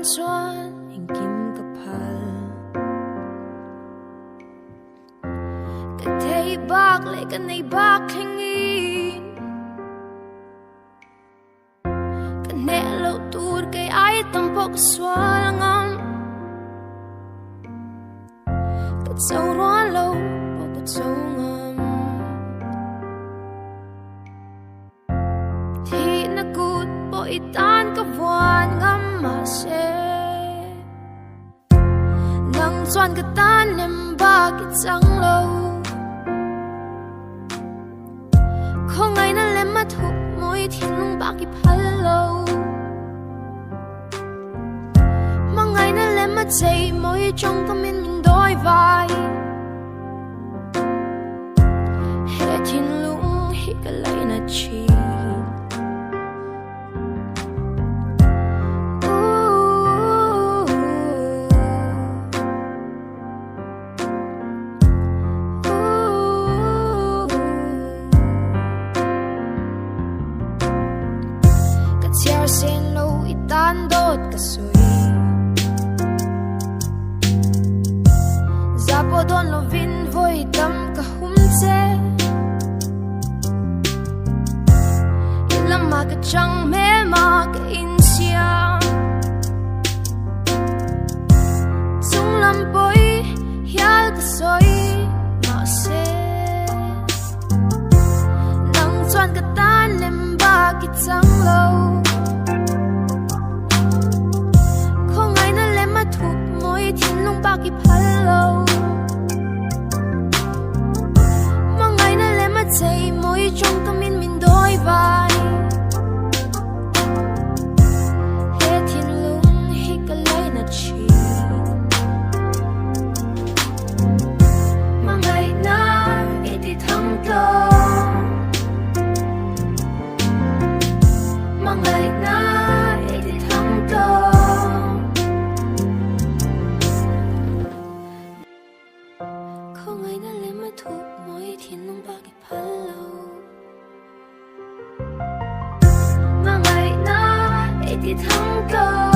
chuan in kim ka phal ka thei bak le ka nei bak thengin ka ne lo tur kai ai tampok swal ngam ka chau ron lo po ka chau ngam thi na kut po itan ka vuan ngam mahse nang chuan ka tan nem ba ki chang lo không ai na lem ma thu moi thiên lung ba ki phal lo mang ai na lem ma chei moi trong ka min đôi vai he thiên lung hi ka lai na chi chiar sen lo itan dot ka sui zapo don lo vin voi dam ka hum che ilam ma ka chang me ma ka in sia sung lam poi hial ka soi mahse nang chuan ka tan nem ba ki chang lo thiên lung ba ki phal lo mang ai na le ma chei moi trong ka min đôi vai he thiên lung hi ka lai na chi mang ai na i ti thang to mang ai na i ti thang to không ai na lem ma thu moi thiên lung ba ki phal lo mang ai na e ti thang to